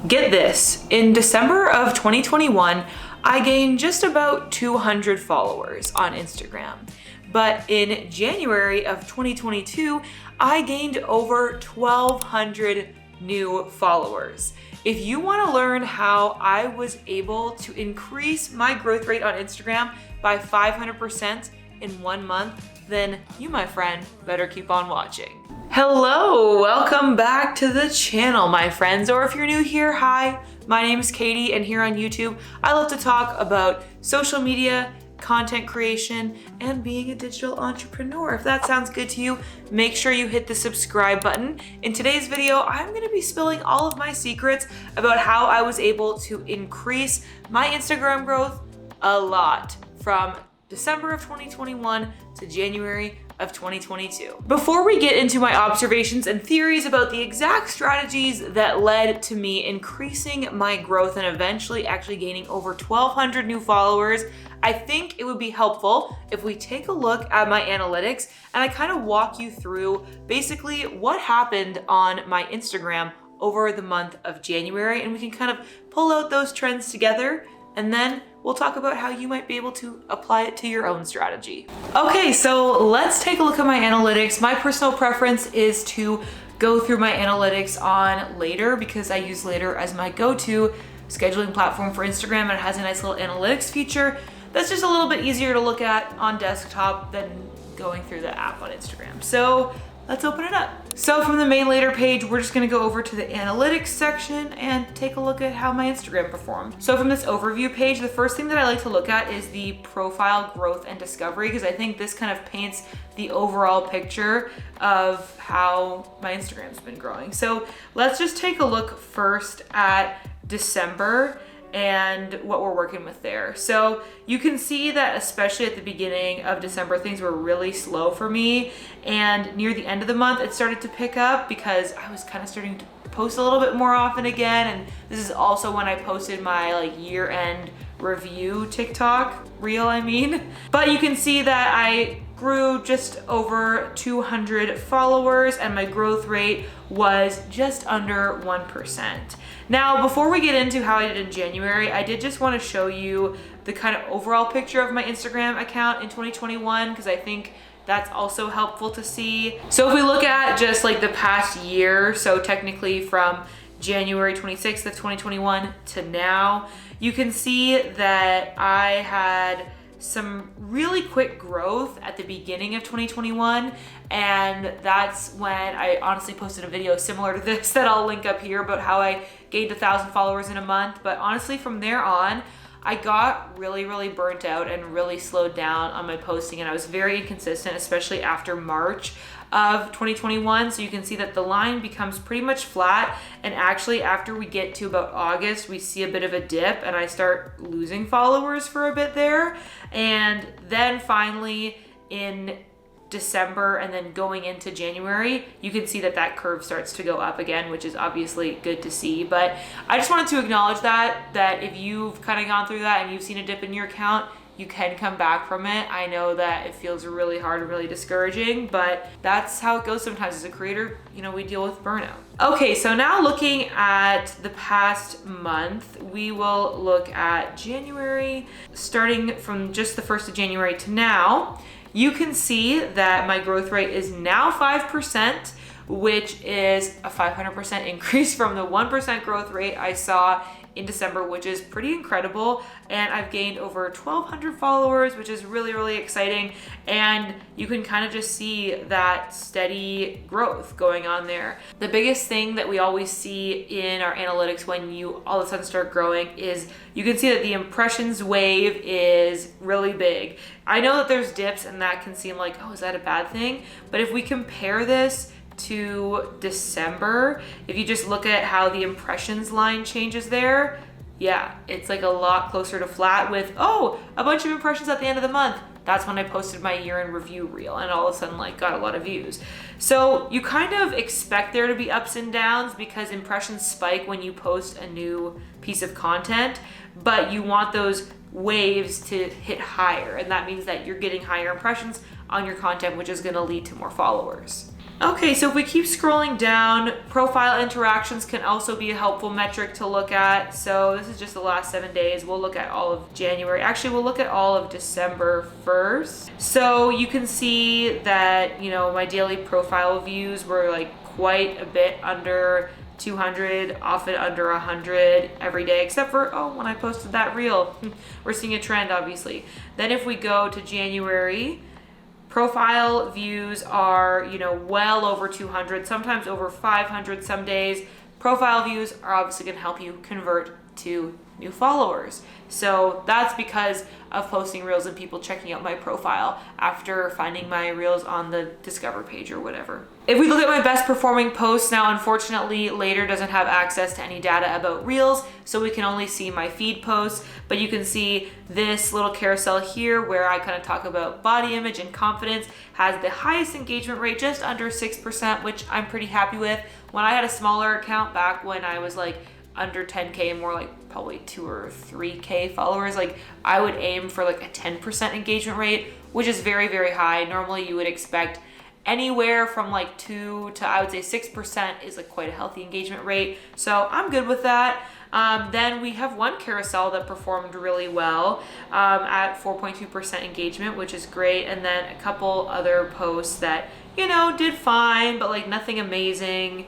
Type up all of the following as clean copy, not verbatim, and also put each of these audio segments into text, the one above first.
Get this, in December of 2021, I gained just about 200 followers on Instagram. But in January of 2022, I gained over 1,200 new followers. If you want to learn how I was able to increase my growth rate on Instagram by 500% in 1 month, then you, my friend, better keep on watching. Hello, welcome back to the channel, my friends. Or if you're new here, hi, my name is Katie, and here on YouTube, I love to talk about social media, content creation, and being a digital entrepreneur. If that sounds good to you, make sure you hit the subscribe button. In today's video, I'm gonna be spilling all of my secrets about how I was able to increase my Instagram growth a lot from December of 2021 to January of 2022. Before we get into my observations and theories about the exact strategies that led to me increasing my growth and eventually actually gaining over 1,200 new followers, I think it would be helpful if we take a look at my analytics and I kind of walk you through basically what happened on my Instagram over the month of January, and we can kind of pull out those trends together, and then we'll talk about how you might be able to apply it to your own strategy. Okay, so let's take a look at my analytics. My personal preference is to go through my analytics on Later because I use Later as my go-to scheduling platform for Instagram, and it has a nice little analytics feature that's just a little bit easier to look at on desktop than going through the app on Instagram. So let's open it up. So from the main Later page, we're just gonna go over to the analytics section and take a look at how my Instagram performed. So from this overview page, the first thing that I like to look at is the profile growth and discovery, because I think this kind of paints the overall picture of how my Instagram's been growing. So let's just take a look first at December and what we're working with there. So you can see that especially at the beginning of December, things were really slow for me. And near the end of the month, it started to pick up because I was kind of starting to post a little bit more often again. And this is also when I posted my year-end review TikTok reel, But you can see that I grew just over 200 followers and my growth rate was just under 1%. Now, before we get into how I did in January, I did just want to show you the kind of overall picture of my Instagram account in 2021, because I think that's also helpful to see. So if we look at just the past year, so technically from January 26th of 2021 to now, you can see that I had some really quick growth at the beginning of 2021, and that's when I honestly posted a video similar to this that I'll link up here about how I gained 1,000 followers in a month. But honestly, from there on, I got really burnt out and really slowed down on my posting, and I was very inconsistent, especially after March of 2021. So you can see that the line becomes pretty much flat, and actually after we get to about August, we see a bit of a dip and I start losing followers for a bit there. And then finally in December and then going into January, you can see that that curve starts to go up again, which is obviously good to see. But I just wanted to acknowledge that if you've kind of gone through that and you've seen a dip in your account, you can come back from it. I know that it feels really hard and really discouraging, but that's how it goes sometimes as a creator. We deal with burnout. Okay, so now looking at the past month, we will look at January. Starting from just the 1st of January to now, you can see that my growth rate is now 5%, which is a 500% increase from the 1% growth rate I saw in December, which is pretty incredible. And I've gained over 1,200 followers, which is really exciting. And you can kind of just see that steady growth going on there. The biggest thing that we always see in our analytics when you all of a sudden start growing is you can see that the impressions wave is really big. I know that there's dips and that can seem like, oh, is that a bad thing? But if we compare this to December, if you just look at how the impressions line changes there, yeah, it's a lot closer to flat with, oh, a bunch of impressions at the end of the month. That's when I posted my year-end review reel and all of a sudden got a lot of views. So you kind of expect there to be ups and downs because impressions spike when you post a new piece of content, but you want those waves to hit higher, and that means that you're getting higher impressions on your content, which is going to lead to more followers. Okay, so if we keep scrolling down, profile interactions can also be a helpful metric to look at. So this is just the last 7 days. We'll look at all of January. Actually, we'll look at all of December first. So you can see that, you know, my daily profile views were like quite a bit under 200, often under 100 every day, except for, when I posted that reel. We're seeing a trend, obviously. Then if we go to January, profile views are, you know, well over 200, sometimes over 500 some days. Profile views are obviously going to help you convert to new followers. So that's because of posting reels and people checking out my profile after finding my reels on the Discover page or whatever. If we look at my best performing posts, now unfortunately Later doesn't have access to any data about reels, so we can only see my feed posts, but you can see this little carousel here where I kind of talk about body image and confidence has the highest engagement rate, just under 6%, which I'm pretty happy with. When I had a smaller account back when I was like under 10K, more like probably 2 or 3K followers, like I would aim for like a 10% engagement rate, which is very, very high. Normally you would expect anywhere from like 2 to I would say 6% is like quite a healthy engagement rate. So I'm good with that. Then we have one carousel that performed really well at 4.2% engagement, which is great. And then a couple other posts that, you know, did fine, but like nothing amazing.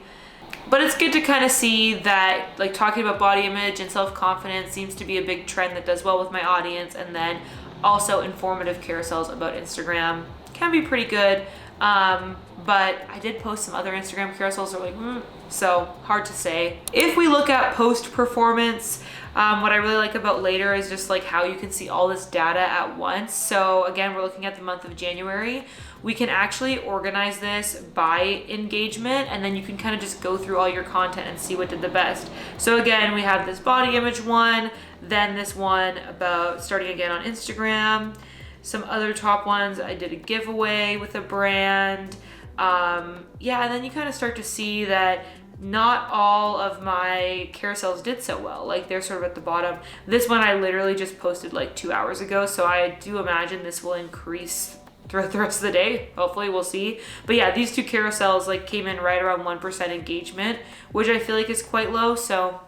But it's good to kind of see that like talking about body image and self-confidence seems to be a big trend that does well with my audience. And then also informative carousels about Instagram can be pretty good. But I did post some other Instagram carousels that are like, so hard to say. If we look at post performance, what I really like about Later is just like how you can see all this data at once. So again, we're looking at the month of January. We can actually organize this by engagement, and then you can kind of just go through all your content and see what did the best. So again, we have this body image one, then this one about starting again on Instagram, some other top ones. I did a giveaway with a brand. And then you kind of start to see that not all of my carousels did so well. Like they're sort of at the bottom. This one I literally just posted like 2 hours ago, so I do imagine this will increase throughout the rest of the day. Hopefully, we'll see. But yeah, these two carousels like came in right around 1% engagement, which I feel like is quite low. So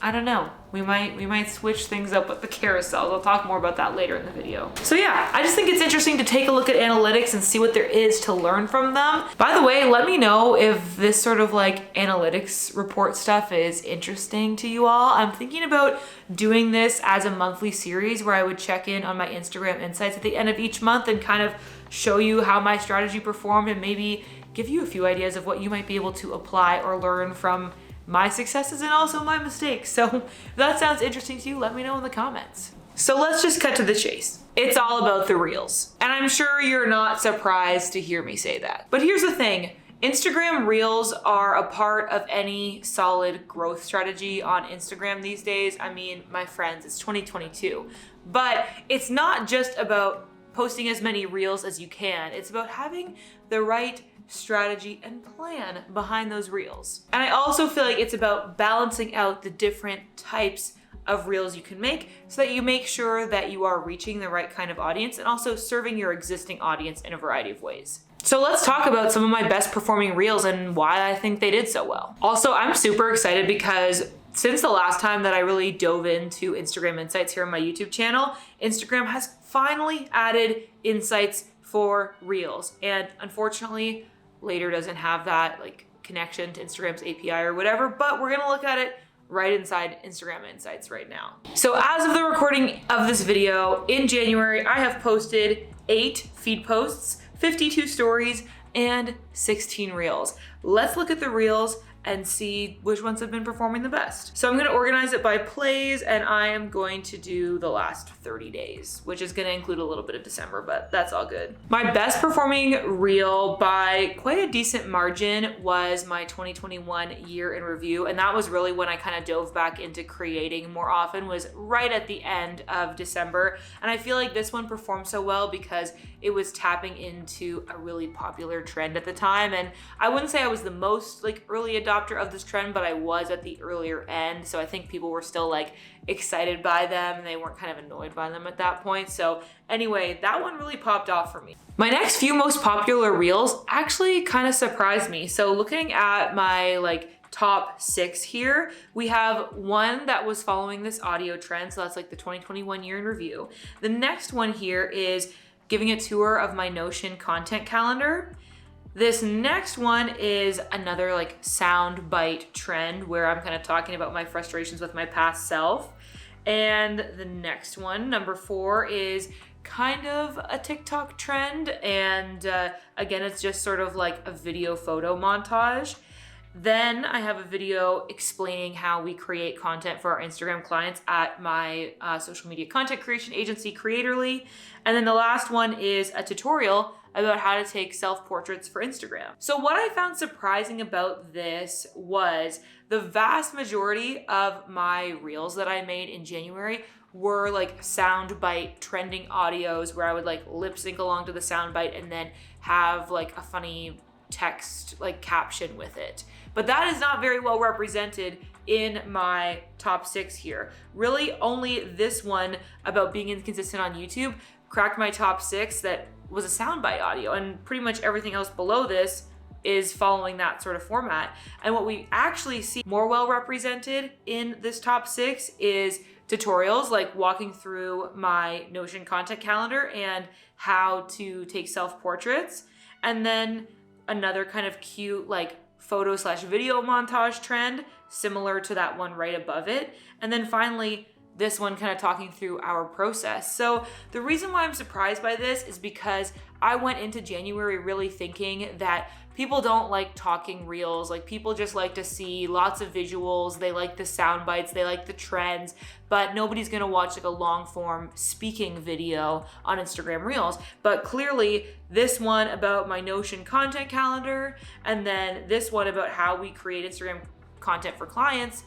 I don't know. We might switch things up with the carousels. I'll talk more about that later in the video. So yeah, I just think it's interesting to take a look at analytics and see what there is to learn from them. By the way, let me know if this sort of like analytics report stuff is interesting to you all. I'm thinking about doing this as a monthly series where I would check in on my Instagram insights at the end of each month and kind of show you how my strategy performed and maybe give you a few ideas of what you might be able to apply or learn from my successes and also my mistakes. So if that sounds interesting to you, let me know in the comments. So let's just cut to the chase. It's all about the reels. And I'm sure you're not surprised to hear me say that. But here's the thing. Instagram Reels are a part of any solid growth strategy on Instagram these days. I mean, my friends, it's 2022. But it's not just about posting as many Reels as you can. It's about having the right strategy and plan behind those reels. And I also feel like it's about balancing out the different types of reels you can make so that you make sure that you are reaching the right kind of audience and also serving your existing audience in a variety of ways. So let's talk about some of my best performing reels and why I think they did so well. Also, I'm super excited because since the last time that I really dove into Instagram Insights here on my YouTube channel, Instagram has finally added Insights for Reels. And unfortunately, Later doesn't have that like connection to Instagram's API or whatever, but we're gonna look at it right inside Instagram Insights right now. So as of the recording of this video, in January, I have posted 8 feed posts, 52 stories, and 16 reels. Let's look at the reels and see which ones have been performing the best. So I'm gonna organize it by plays, and I am going to do the last 30 days, which is gonna include a little bit of December, but that's all good. My best performing reel by quite a decent margin was my 2021 year in review, and that was really when I kind of dove back into creating more often, was right at the end of December. And I feel like this one performed so well because it was tapping into a really popular trend at the time, and I wouldn't say I was the most like early adopter adopter of this trend, but I was at the earlier end. So I think people were still like excited by them and they weren't kind of annoyed by them at that point. So anyway, that one really popped off for me. My next few most popular reels actually kind of surprised me. So looking at my like top 6 here, we have one that was following this audio trend. So that's like the 2021 year in review. The next one here is giving a tour of my Notion content calendar. This next one is another like sound bite trend where I'm kind of talking about my frustrations with my past self. And the next one, number 4, is kind of a TikTok trend. And again, it's just sort of like a video photo montage. Then I have a video explaining how we create content for our Instagram clients at my social media content creation agency, Creatorly. And then the last one is a tutorial about how to take self-portraits for Instagram. So what I found surprising about this was the vast majority of my reels that I made in January were like soundbite trending audios where I would like lip sync along to the soundbite and then have like a funny text like caption with it. But that is not very well represented in my top 6 here. Really only this one about being inconsistent on YouTube cracked my top 6 that was a soundbite audio, and pretty much everything else below this is following that sort of format. And what we actually see more well represented in this top 6 is tutorials, like walking through my Notion content calendar and how to take self-portraits. And then another kind of cute like photo/video montage trend, similar to that one right above it. And then finally, this one kind of talking through our process. So the reason why I'm surprised by this is because I went into January really thinking that people don't like talking reels. Like people just like to see lots of visuals. They like the sound bites, they like the trends, but nobody's gonna watch like a long form speaking video on Instagram Reels. But clearly this one about my Notion content calendar and then this one about how we create Instagram content for clients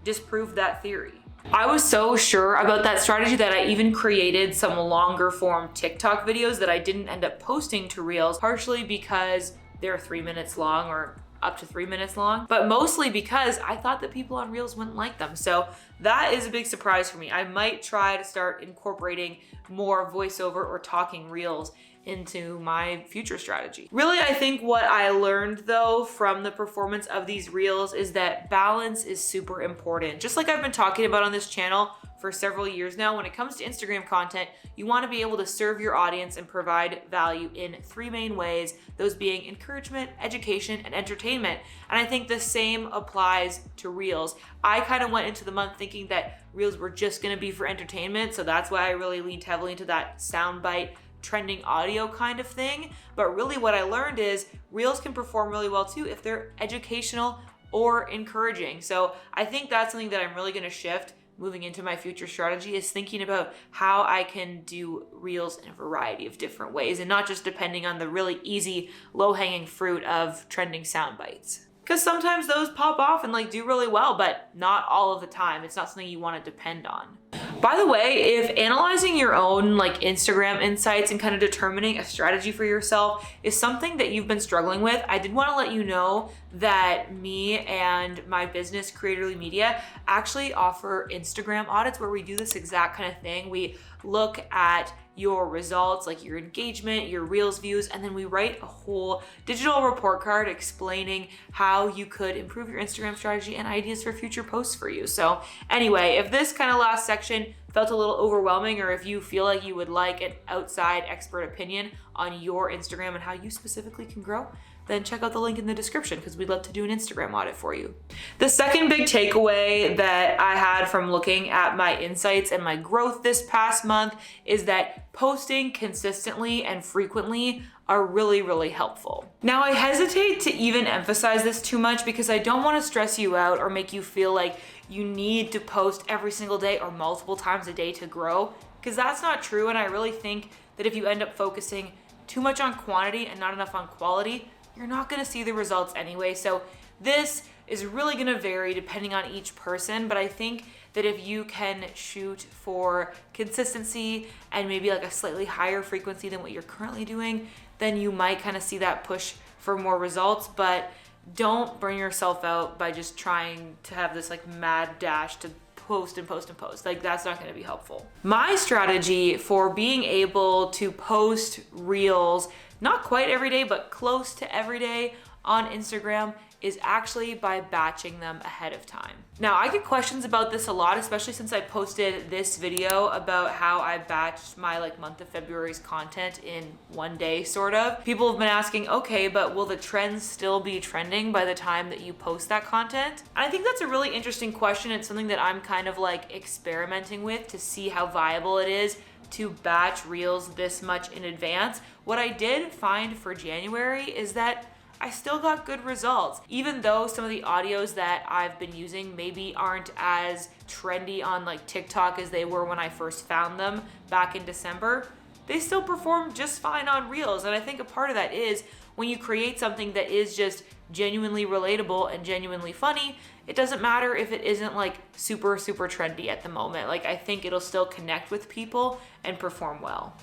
disproved that theory. I was so sure about that strategy that I even created some longer form TikTok videos that I didn't end up posting to Reels, partially because they're 3 minutes long or up to 3 minutes long, but mostly because I thought that people on Reels wouldn't like them. So that is a big surprise for me. I might try to start incorporating more voiceover or talking Reels into my future strategy. Really, I think what I learned though from the performance of these Reels is that balance is super important. Just like I've been talking about on this channel for several years now, when it comes to Instagram content, you want to be able to serve your audience and provide value in 3 main ways, those being encouragement, education, and entertainment. And I think the same applies to Reels. I kind of went into the month thinking that Reels were just going to be for entertainment, so that's why I really leaned heavily into that soundbite trending audio kind of thing. But really what I learned is Reels can perform really well too if they're educational or encouraging. So I think that's something that I'm really going to shift moving into my future strategy, is thinking about how I can do Reels in a variety of different ways and not just depending on the really easy low-hanging fruit of trending sound bites. Because sometimes those pop off and like do really well, but not all of the time. It's not something you want to depend on. By the way, if analyzing your own like Instagram insights and kind of determining a strategy for yourself is something that you've been struggling with, I did want to let you know that me and my business, Creatorly Media, actually offer Instagram audits where we do this exact kind of thing. We look at your results, like your engagement, your Reels views, and then we write a whole digital report card explaining how you could improve your Instagram strategy and ideas for future posts for you. So anyway, if this kind of last section felt a little overwhelming, or if you feel like you would like an outside expert opinion on your Instagram and how you specifically can grow, then check out the link in the description because we'd love to do an Instagram audit for you. The second big takeaway that I had from looking at my insights and my growth this past month is that posting consistently and frequently are really, really helpful. Now, I hesitate to even emphasize this too much because I don't want to stress you out or make you feel like you need to post every single day or multiple times a day to grow, because that's not true. And I really think that if you end up focusing too much on quantity and not enough on quality, you're not going to see the results anyway. So this is really going to vary depending on each person, but I think that if you can shoot for consistency and maybe like a slightly higher frequency than what you're currently doing, then you might kind of see that push for more results. But don't burn yourself out by just trying to have this like mad dash to post and post and post. Like, that's not going to be helpful. My strategy for being able to post reels, not quite every day, but close to every day on Instagram, is actually by batching them ahead of time. Now, I get questions about this a lot, especially since I posted this video about how I batched my like month of February's content in one day, sort of. People have been asking, okay, but will the trends still be trending by the time that you post that content? And I think that's a really interesting question. It's something that I'm kind of like experimenting with to see how viable it is to batch reels this much in advance. What I did find for January is that I still got good results. Even though some of the audios that I've been using maybe aren't as trendy on like TikTok as they were when I first found them back in December, they still perform just fine on Reels. And I think a part of that is when you create something that is just genuinely relatable and genuinely funny, it doesn't matter if it isn't like super, super trendy at the moment. Like, I think it'll still connect with people and perform well.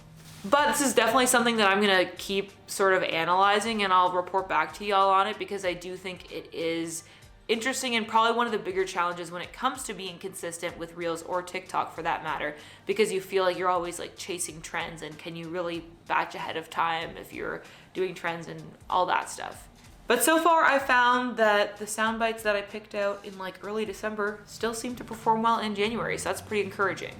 But this is definitely something that I'm gonna keep sort of analyzing, and I'll report back to y'all on it, because I do think it is interesting and probably one of the bigger challenges when it comes to being consistent with Reels or TikTok for that matter, because you feel like you're always like chasing trends, and can you really batch ahead of time if you're doing trends and all that stuff. But so far I found that the sound bites that I picked out in like early December still seem to perform well in January, so that's pretty encouraging.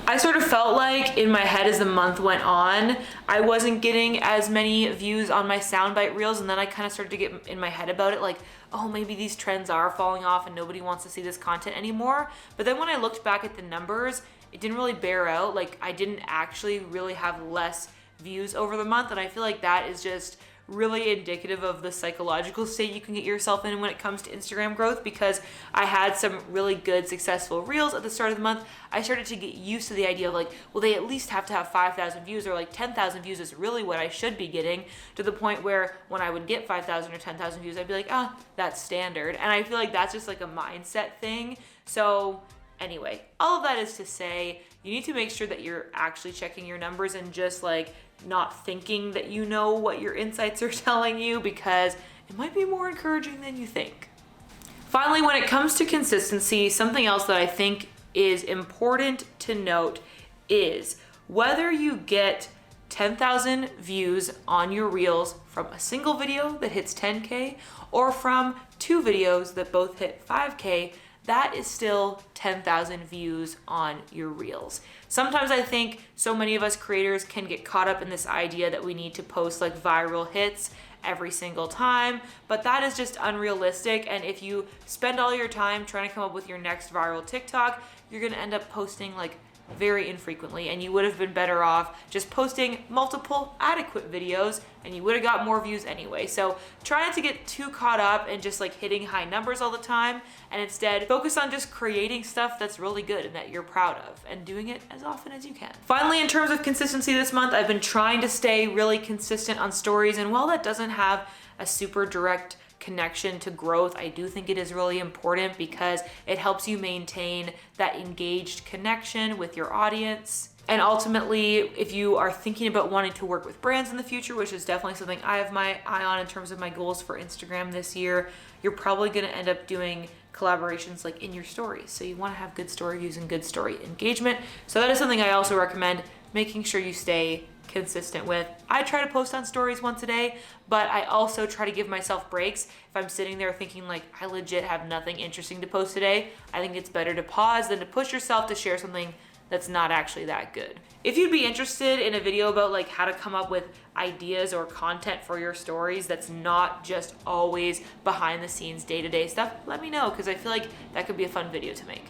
I sort of felt like in my head as the month went on, I wasn't getting as many views on my soundbite reels, and then I kind of started to get in my head about it, like, oh, maybe these trends are falling off and nobody wants to see this content anymore. But then when I looked back at the numbers, it didn't really bear out. Like, I didn't actually really have less views over the month, and I feel like that is just really indicative of the psychological state you can get yourself in when it comes to Instagram growth, because I had some really good successful reels at the start of the month. I started to get used to the idea of like, well, they at least have to have 5,000 views, or like 10,000 views is really what I should be getting, to the point where when I would get 5,000 or 10,000 views, I'd be like, ah, that's standard. And I feel like that's just like a mindset thing. So anyway, all of that is to say, you need to make sure that you're actually checking your numbers and just like not thinking that you know what your insights are telling you, because it might be more encouraging than you think. Finally, when it comes to consistency, something else that I think is important to note is whether you get 10,000 views on your reels from a single video that hits 10K or from two videos that both hit 5K, that is still 10,000 views on your reels. Sometimes I think so many of us creators can get caught up in this idea that we need to post like viral hits every single time, but that is just unrealistic. And if you spend all your time trying to come up with your next viral TikTok, you're gonna end up posting like very infrequently, and you would have been better off just posting multiple adequate videos and you would have got more views anyway. So try not to get too caught up and just like hitting high numbers all the time, and instead focus on just creating stuff that's really good and that you're proud of, and doing it as often as you can. Finally, in terms of consistency this month, I've been trying to stay really consistent on stories, and while that doesn't have a super direct connection to growth, I do think it is really important because it helps you maintain that engaged connection with your audience. And ultimately, if you are thinking about wanting to work with brands in the future, which is definitely something I have my eye on in terms of my goals for Instagram this year, you're probably going to end up doing collaborations like in your stories. So you want to have good story views and good story engagement. So that is something I also recommend making sure you stay consistent with. I try to post on stories once a day, but I also try to give myself breaks. If I'm sitting there thinking like I legit have nothing interesting to post today, I think it's better to pause than to push yourself to share something that's not actually that good. If you'd be interested in a video about like how to come up with ideas or content for your stories that's not just always behind the scenes day-to-day stuff, let me know, because I feel like that could be a fun video to make.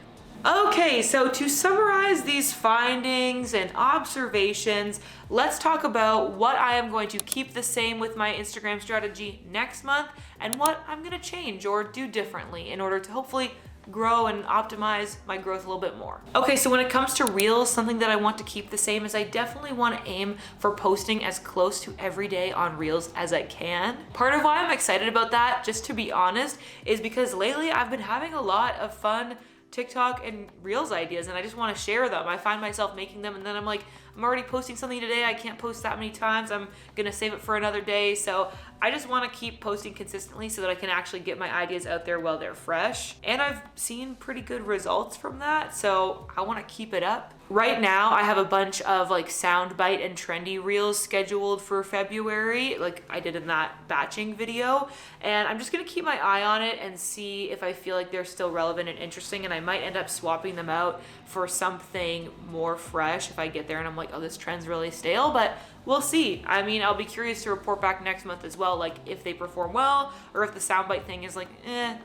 Okay, so to summarize these findings and observations, let's talk about what I am going to keep the same with my Instagram strategy next month and what I'm gonna change or do differently in order to hopefully grow and optimize my growth a little bit more. Okay, so when it comes to Reels, something that I want to keep the same is I definitely want to aim for posting as close to every day on Reels as I can. Part of why I'm excited about that, just to be honest, is because lately I've been having a lot of fun TikTok and Reels ideas, and I just want to share them. I find myself making them and then I'm like, I'm already posting something today. I can't post that many times. I'm gonna save it for another day. So I just wanna keep posting consistently so that I can actually get my ideas out there while they're fresh. And I've seen pretty good results from that, so I wanna keep it up. Right now, I have a bunch of like soundbite and trendy reels scheduled for February, like I did in that batching video. And I'm just gonna keep my eye on it and see if I feel like they're still relevant and interesting, and I might end up swapping them out for something more fresh if I get there and I'm like, oh, this trend's really stale, but we'll see. I mean, I'll be curious to report back next month as well, like if they perform well or if the soundbite thing is like,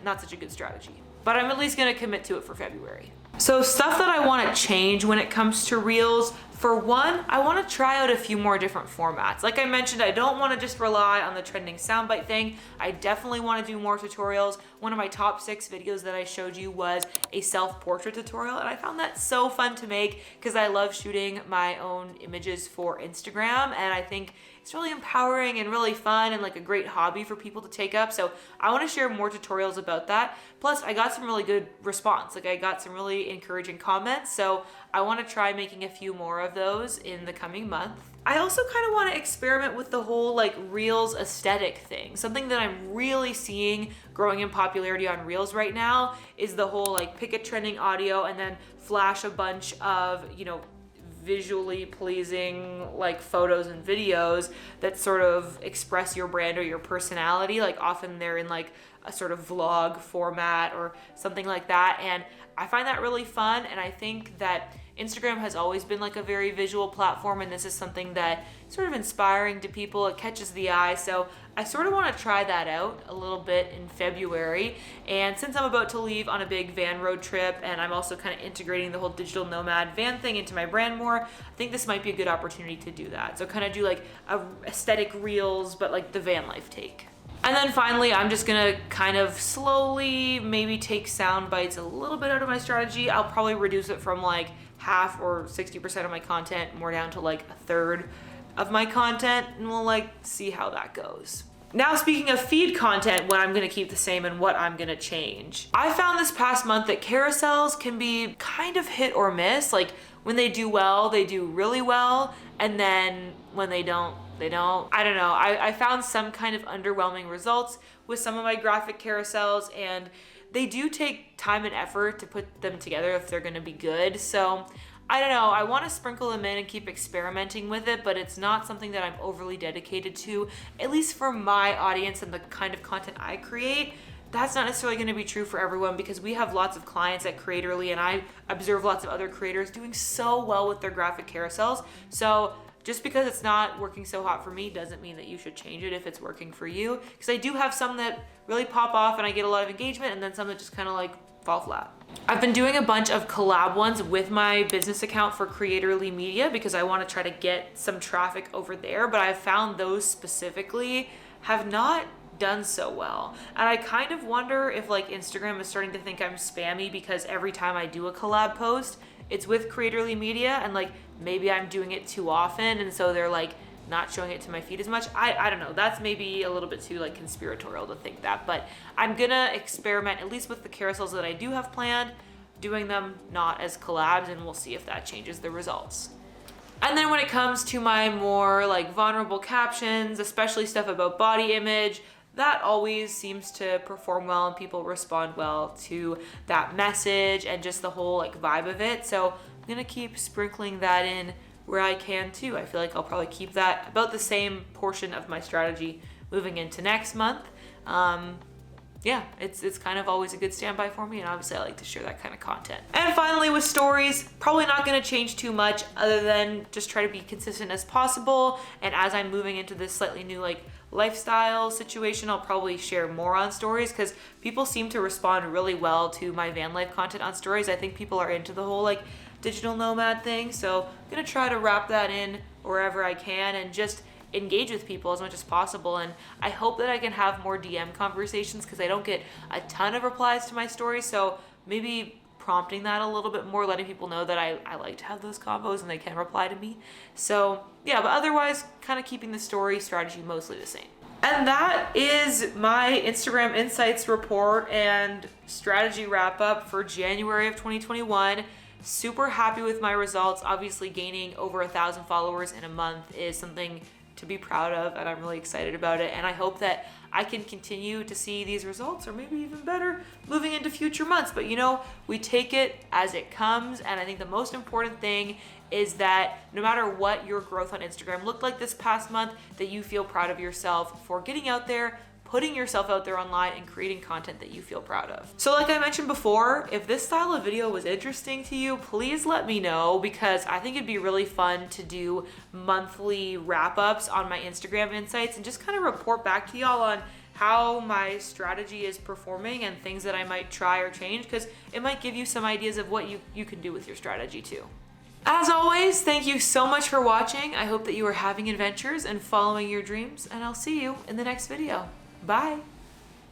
not such a good strategy. But I'm at least gonna commit to it for February. So stuff that I wanna change when it comes to Reels. For one, I wanna try out a few more different formats. Like I mentioned, I don't wanna just rely on the trending soundbite thing. I definitely wanna do more tutorials. One of my top 6 videos that I showed you was a self-portrait tutorial, and I found that so fun to make because I love shooting my own images for Instagram, and I think it's really empowering and really fun and like a great hobby for people to take up. So I wanna share more tutorials about that. Plus, I got some really good response. Like I got some really encouraging comments, so I wanna try making a few more of those in the coming month. I also kind of want to experiment with the whole like Reels aesthetic thing. Something that I'm really seeing growing in popularity on Reels right now is the whole like pick a trending audio and then flash a bunch of, you know, visually pleasing like photos and videos that sort of express your brand or your personality. Like often they're in like a sort of vlog format or something like that. And I find that really fun. And I think that Instagram has always been like a very visual platform, and this is something that is sort of inspiring to people. It catches the eye. So I sort of want to try that out a little bit in February. And since I'm about to leave on a big van road trip, and I'm also kind of integrating the whole digital nomad van thing into my brand more, I think this might be a good opportunity to do that. So kind of do like a aesthetic Reels, but like the van life take. And then finally, I'm just gonna kind of slowly maybe take sound bites a little bit out of my strategy. I'll probably reduce it from like half or 60% of my content more down to like a third of my content, and we'll like see how that goes. Now, speaking of feed content, what I'm gonna keep the same and what I'm gonna change. I found this past month that carousels can be kind of hit or miss. Like when they do well, they do really well, and then when they don't, they don't. I don't know. I found some kind of underwhelming results with some of my graphic carousels, and they do take time and effort to put them together if they're gonna be good. So I don't know, I wanna sprinkle them in and keep experimenting with it, but it's not something that I'm overly dedicated to, at least for my audience and the kind of content I create. That's not necessarily gonna be true for everyone because we have lots of clients at Creatorly, and I observe lots of other creators doing so well with their graphic carousels. So just because it's not working so hot for me doesn't mean that you should change it if it's working for you. Because I do have some that really pop off and I get a lot of engagement, and then some that just kind of like fall flat. I've been doing a bunch of collab ones with my business account for Creatorly Media because I want to try to get some traffic over there, but I've found those specifically have not done so well. And I kind of wonder if like Instagram is starting to think I'm spammy because every time I do a collab post, it's with Creatorly Media, and like maybe I'm doing it too often, and so they're like not showing it to my feed as much. I don't know. That's maybe a little bit too like conspiratorial to think that, but I'm gonna experiment at least with the carousels that I do have planned, doing them not as collabs, and we'll see if that changes the results. And then when it comes to my more like vulnerable captions, especially stuff about body image, that always seems to perform well and people respond well to that message and just the whole like vibe of it. So I'm gonna keep sprinkling that in where I can too. I feel like I'll probably keep that about the same portion of my strategy moving into next month. Yeah, it's kind of always a good standby for me, and obviously I like to share that kind of content. And finally with stories, probably not gonna change too much other than just try to be consistent as possible. And as I'm moving into this slightly new like lifestyle situation, I'll probably share more on stories because people seem to respond really well to my van life content on stories. I think people are into the whole like digital nomad thing, so I'm gonna try to wrap that in wherever I can and just engage with people as much as possible. And I hope that I can have more DM conversations because I don't get a ton of replies to my stories, so maybe prompting that a little bit more, letting people know that I like to have those combos and they can reply to me. So yeah, but otherwise kind of keeping the story strategy mostly the same. And that is my Instagram Insights report and strategy wrap up for January of 2021. Super happy with my results. Obviously gaining over 1,000 followers in a month is something to be proud of, and I'm really excited about it. And I hope that I can continue to see these results, or maybe even better, moving into future months. But you know, we take it as it comes. And I think the most important thing is that no matter what your growth on Instagram looked like this past month, that you feel proud of yourself for getting out there, putting yourself out there online, and creating content that you feel proud of. So like I mentioned before, if this style of video was interesting to you, please let me know, because I think it'd be really fun to do monthly wrap-ups on my Instagram Insights and just kind of report back to y'all on how my strategy is performing and things that I might try or change, because it might give you some ideas of what you can do with your strategy too. As always, thank you so much for watching. I hope that you are having adventures and following your dreams, and I'll see you in the next video. Bye.